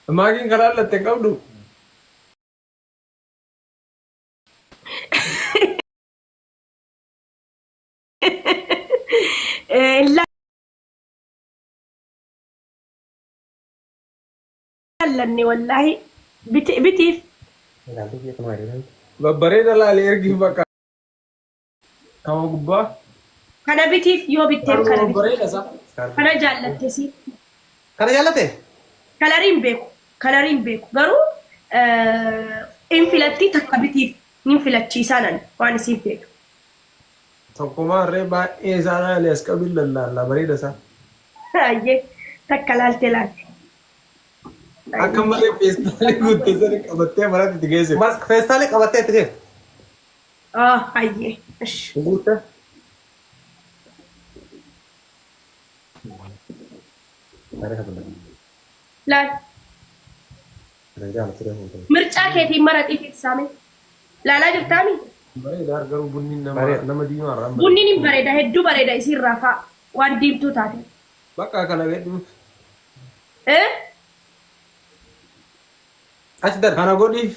Maatiin karaa latte qabdu. لاني والله بتي Babbareeda laalee ergi bakka. Kama gubbaa. انا بتي يو بتيف كان بتي Babbareeda isaa. انا جالتسي Kana jaallate? كلارين بيكو غرو انفلتي تكبتي ننفلتشي سنن وانا سيفيك Tokkummaa harree baay'ee isaa laalee as qabiin lallaala bareeda isaa. ايه تكلالتي لك Akka malee feestaalee guuttee sani qabattee maratti itti geesse. Mas feestaalee qabattee itti geesse. اه ايه ايش Guutte. لا مرجع كيفي مرتي في السامي لا جبتامي Bareeda garuu bunni nama diimaa irraa. بنيني بريدة هدو بريدة يصير رافع وان ديمتو تاتي Bakka kana gadhuuf. ايه Achi darba. Kana godhiif.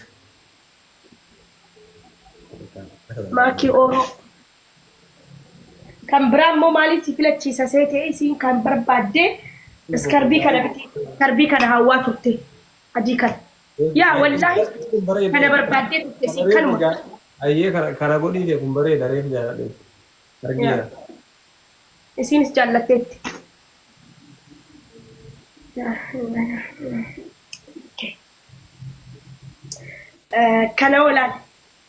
ماكي اورو كان برامو مالي سيفلتشي ساسيتي سين كان بربادي اسكربي كان بتي كربي كان هوا ترتي ادي كان يا والله كان بربادي تسي كان Ayyee kana godhiif kun bareeda reef jaaladhe. Argiira. سين جالتت كان ولاد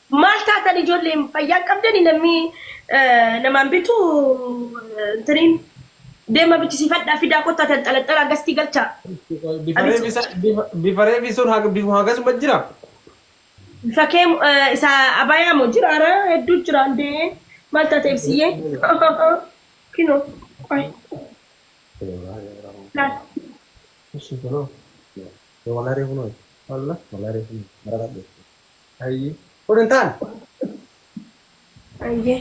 مالتا تاني جولي فيان قبدني نمي نمان بيتو ترين ديما بيتي سيفات في داكوتا تنطلطل غستي غلتا Bifa reefisuun akkasuma jira. فكيم إسا أبايا مجرارة هدو جران دي مالتا تبسيه كينو أي لا Ishi kunoo. Walaa reefu noo. Walla. Walaa reefu noo. Mara dhaabde. Ayyee. Kun hin taane. أيه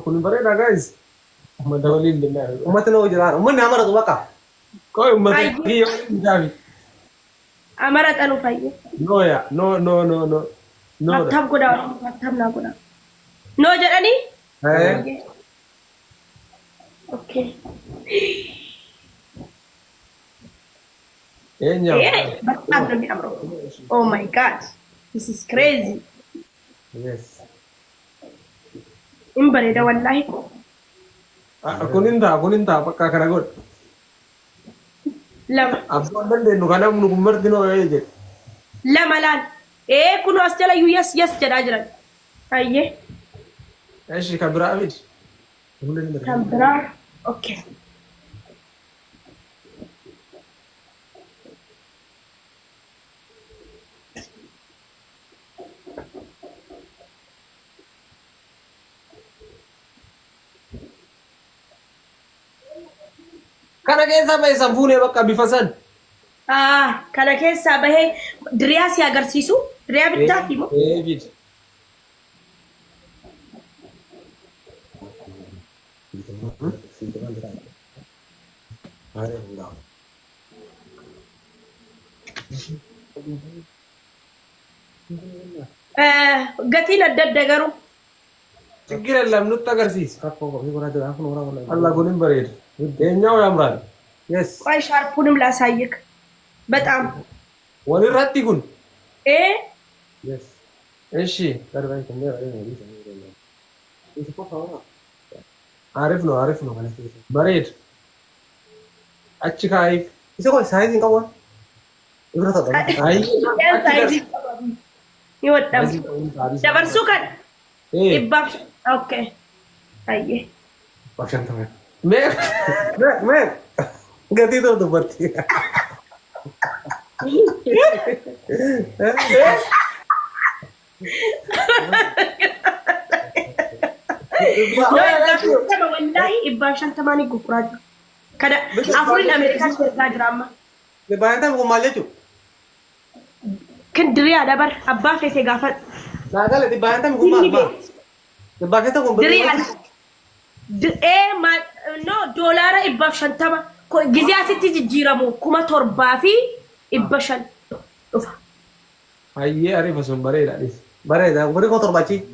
Kun bareeda guys. Ummata waliin deemaa. Uummatni noo jiraan. Uummanni amaratu bakka. Koi ummata Ayyee. kiyya waliin jaabi. أمرت أنو فايه No ya. No. No da. مكتب قدا مكتب نا قدا نو جراني Eh. أوكي Enya. إيه بس أنا بأمره Oh my God this is crazy Yes. إن بريدة والله Kunin ta'a bakka kana godh. لما Abboon dandeenyu kana nu kummarti noo jedhe. لما لان إيه كنوا أستلا يس جدا جرا أيه Ishi kan biraa miti. كم برا أوكي Kana keessa bahe san fuunee bakka bifa san. كان كيسا به درياسي أجرسيسو دريا بتاعي مو Bid. قتيل الدجاجرو ችግር የለም nutti agarsiis. Kakkoo kophee goraa jira. Kun horaa walaa. Allah kunin bareeda. Eenyaው ያምራል. Yes. ቆይ ሻርፑንም ላሳይክ በጣም Walirratti kun. Yes. እሺ Darba hin kennee Isa qofa horaa. አሪፍ ነው bareed achi kaayif Isa qofa saayiziin qabu. Ibra ta'u. ሳይዝ ይወጣም ደበርሱ ከን ይባብ ኦኬ አየ Baksham ta'e. mee Gatii ta'u dubbatti. ወላሂ ይባብ ሸንተማኒ ጉኩራጅ ከደ አፍሪን አሜሪካ ተጋጅራማ Baay'ataan kun maal jechuudha? ክንድሪያ ደበር አባ ፌቴ ጋፈጥ لا قال دي باهي تم كم ما باهي تم كم دريال ما نو دولار إباف شنتما جزيا ستي جيرامو كما تربا في إباشن أوفا هاي أعرف أسمع بريء ليس بري ده بري كم تربى شيء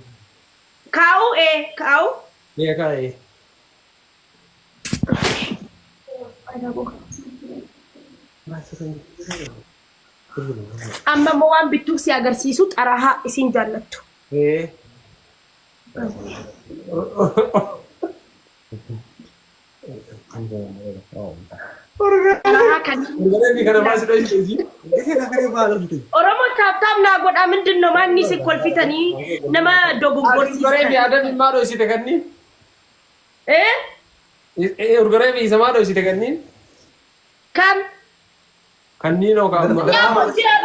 كاو ليه كاي أما موان بتوسي أجر سيسوت أراها إسين جالتو إيه أراها كان Organnya karena masih ada sih. إيه ده كده بالو ده Oromo tap na god amin din no man ni se kolfitani nama dogu Organnya gorsi ada di mana sih tekan nih? eh Organnya bisa mana sih tekan nih? kam Kan nih no kamu. ya mo jira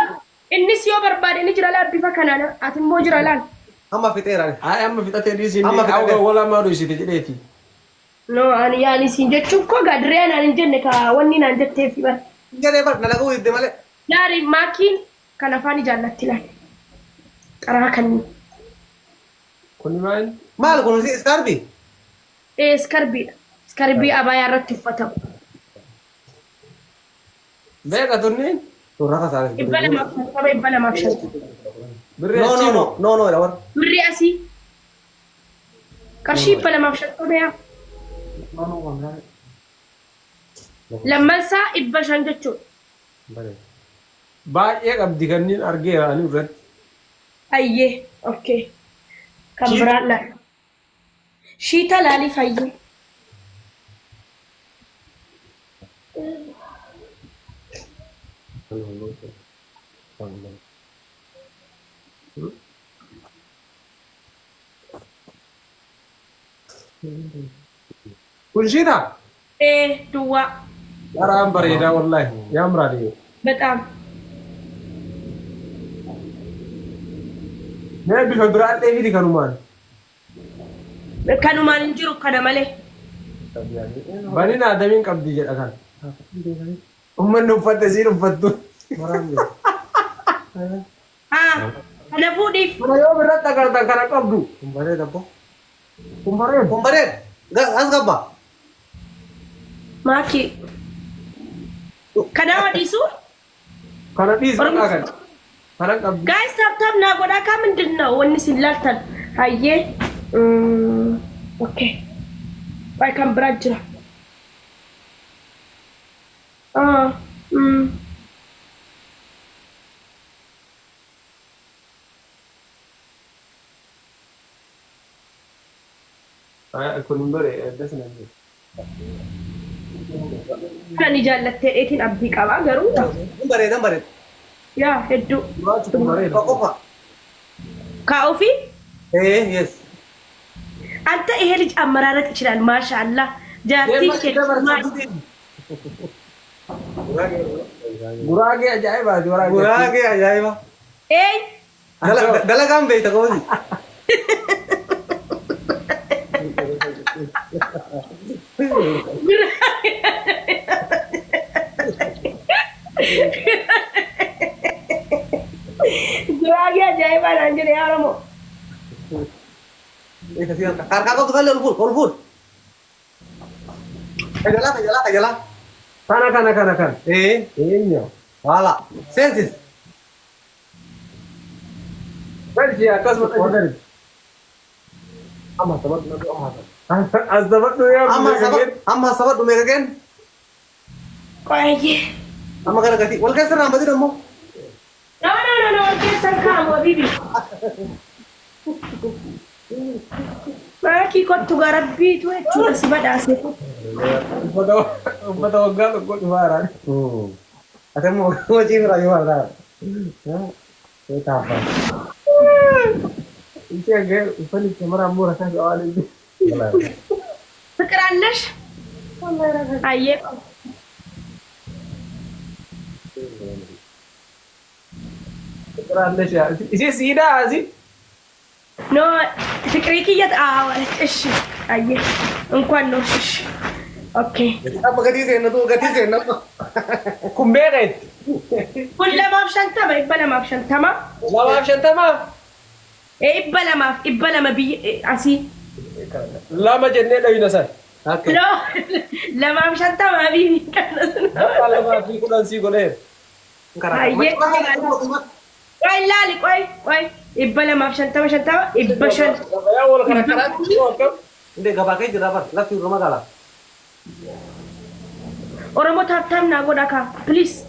inni siyo barbade ni jira la bifa kanana atin mo jira lan أما في تيران Amma fita tadi sini. Amma fita Aku tadi. wala mau sih jadi ti. no ani yani sin jechu ko gadre na ni jenne ka wonni na jette fi bar جاني بار نلاقوه يدي ماله yari makin kana fani jannati lan qara kan Kuni main? مال كون سي سكاربي skarbi abaya ratti fatam Baik atau nih? تورا كسر ibala ma fshat Beres. نو نو نو نو نو يا birri asi karshi ibala ma fshat ko ya lamman sa ibba shan jechu Baik abdi kan nih arge anu red. ayye okay kambrala shita lali fayye Kunci dah. dua Aram bereda wallahi. Ya amradi. betam Nih bisa berat lagi di kanuman. kanuman injiru kana male Bani na adamin kabdi jet akan. Umman nufat sih nufat tuh. kana fudif Mana yo berat takar kabdu. كمباري دبو Kumparin. كمباري لا أسقبا maki kana wadi su Karena di sana kan. Karena kabdu. guys tap na goda ka min dinna wonni sillaltan hayye okay vai kan brajra Kun bare ada sana. kan ijallatte etin abdi qaba garu كمباري ya heddu Kumparin. كوكوفا ka ofi إيه يس አንተ ይሄ ልጅ አመራረጥ ይችላል ማሻአላ ጃርቲ Gurage ajaib aja gurage. Gurage ajaib. eh Dalagang beta ko si. Gurage ajaib anjir ya Romo Kasi kakak ko kali ulfur. Kajala. Kan. Ini. Wala. Sensis. Kerja atas order. Amma sabat nabi Azdabat tuh ya. Amma sabat dumega gen. Koye Amma kana gati. Wal kasar nambati damo. no ke sarkamo bibi Maki kottu garabbi tu jechuudha si badhaase. Uffata waggaa tokko dhufaaraan. Ate mo ciifra yoo argaa. Ee taafa. Ishee hagee uffanni shamarran ammoo rasaa waan inni. ፍቅር አለሽ? አየ ፍቅር አለሽ ያ ishee siidaa asii. ኖ ፍቅሬ ክየት እሺ አየ እንኳን ነው እሺ ኦኬ Amma gadi seenatu. Kun beekeetti. kun lamaaf shantama dhibba lamaaf shantama Lamaaf shantama. إبلا ما بي أسي لا ما جنة لا ينسى لا لما مش أنت ما بي لا ما في كل أنسي كله هاي كوي لا لي كوي إبلا ما مش أنت إبشن يا أول كركرات Hindi gabakay jirabar. Lati rumah gala. Oromo tap na goda ka please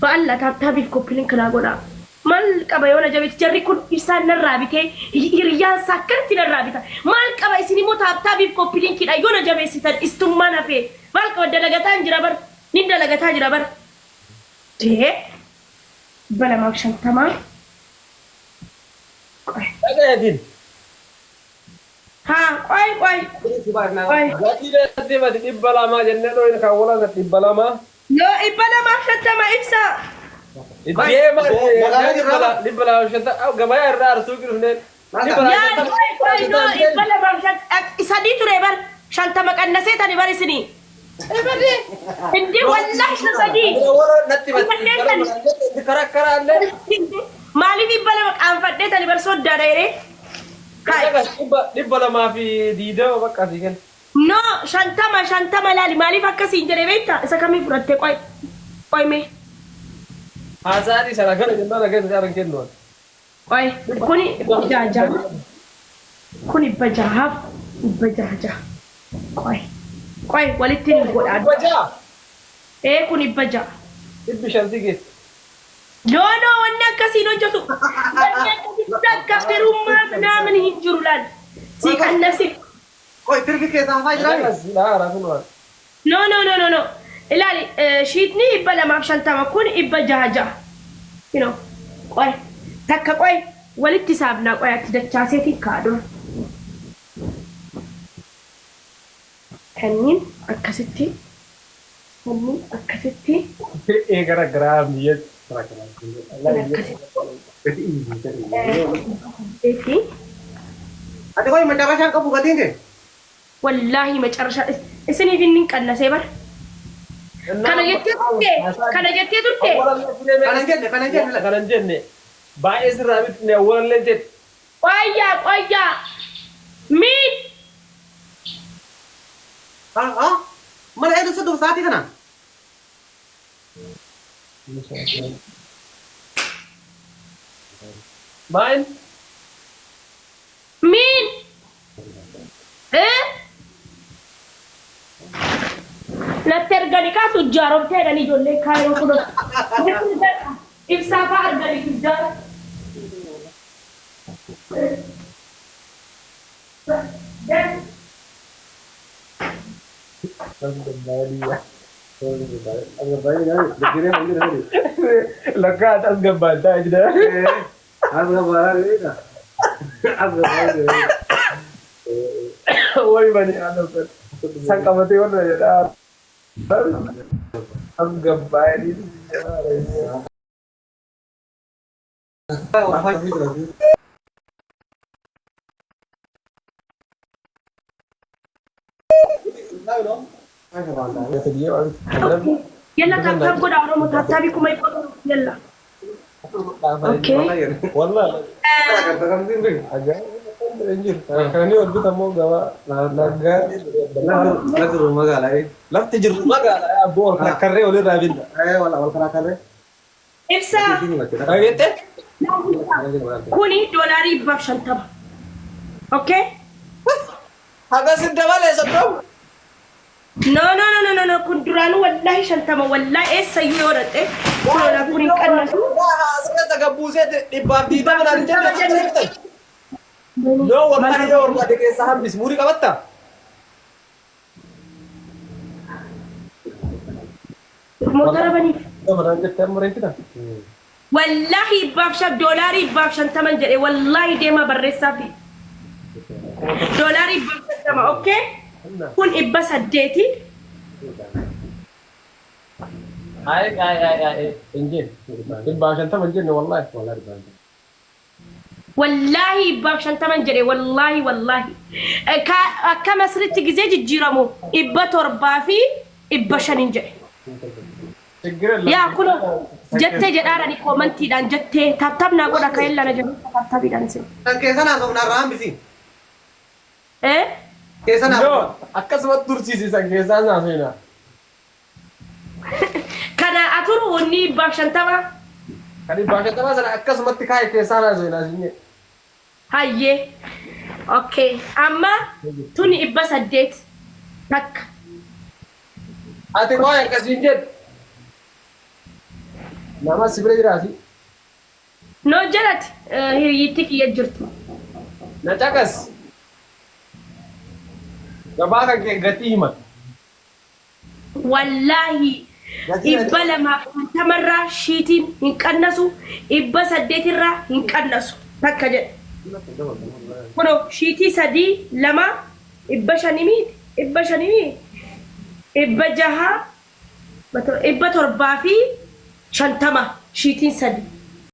ba Allah tap if ko pilin kana goda mal qaba yona jabit jarri kun isan na rabite iriya sakarti na rabita mal qaba isini mo tap if ko pilin kida yona jabe sitan istumma na fe mal qaba dalagatan jirabar nin dalagatan jirabar te bala ma shan tamam ada Edin ha koi Jadi nanti mati ibala ma jenne do ina kawala ngat ibala ma no ibala ma shan tama ibsa Dia ma ibala shanta au gabaya rar sukir ne ya koi no ibala ma shan isadi turebar shan tama kannase tani bari sini Hindi wallahi sadi wala natti mati karakara ande Mali ibala ma anfadde tani bar sodda dayre Ibala ma fi dida bakka sigan No, shantama lali mali fakka sinjere beta isa kami furatte koi me Hasari sana kana jenna naga jaran kenno koi kuni jaja kuni bajahaf bajaja koi walitin goda Baja kuni baja ibbi shanti ke No wannan kasino jotu wannan kasino kafirumma namen hinjurulan si kannasi Koi tirki ke sama jirabar. la rafunu No. Ilali, sheetni ibba lama shantama kun ibba jahaja. You know, koi. Takka koi. Walitti saabna koi atti dachaaseeti kaaduma. Kanniin akkasitti. gara gara niya Akkasitti. Ate koi mendapat yang kamu gating ke? Wallahi macarasha. Isiniif inni qannasee bar. Kana jettee turte. Kanan jenne. baay'ee sirraa bitne awwaalallee jedhe Qoyya. Min. Mana itu sedung saat itu kana? main Min. Natti argani kaasu jaaromteedhani ijoollee kaayoo kun ibsaa fa'aa argani tujjaara. Lakka atas gabbataa jira. Woi bani anu kan. Sang kamati warna ya. Am gabbai di. Yalla kan goda oromo tattabi kuma iko yalla. Okay. Wallah. Agak anjir. Karena ini waktu tamu gawa naga. Lagu rumah galai. Lafti jiru maga bol karre oleh rabin. Wala kara. Ibsa. Ayete? Kuni dolari ibbaf shantama. Okay? Haga sidawale sadom. No. Kun duranu wallahi shantama wallahi sayyu yorate. Kuna kuni kannasu. Sekarang tagad buset di babdi da nan jende. No, wallahi yor ga deke saham bismuri ka batta. Motora bani. Orang kita mereka. Wallahi ibbaf shab dolari ibbaf shantama jere wallahi dema barresa fi. Dolari ibbaf shantama, okay? Kun ibba saddeeti. Ay. Injil. Ibbaf shantama jenne wallahi. Wallahi ibbaf shantama jere wallahi. Akka masritti gize jijjiramu ibba torbaa fi ibba shanin jere. Tigre Yaa kuno jettee jedhaadhaan koomantiidhaan jettee tattaabnaa godha kan illana jedhu tattaabiidhaan sin. Kan keessanaa somnaa raambisi. Eh? Keessanaa. Yoo akkasumatti tursiisisan keessaa isaa seenaa. Kana aturu wanni baashantama. Kan baashantama sana akkasumatti kaa'e keessaa isaa seenaa sinne. Hayyee. Okay. Amma tuni 800 takka. Ati qoya akkasiin jedhu. Nama sibira jiraati. No jalati hiriyitti kiyya jirtu. Na caqas. Gabaa kan kee gatii hima. Wallahi ibba lamaaf tamarraa shiitiin hin qannasu, ibba 8 irraa hin qannasu. Takka jedhe. Kuno shiitii 3 2 ibba 5 miti, ibba 5 miti. Ibba 6 ibba 7 fi 50 shiitiin 3.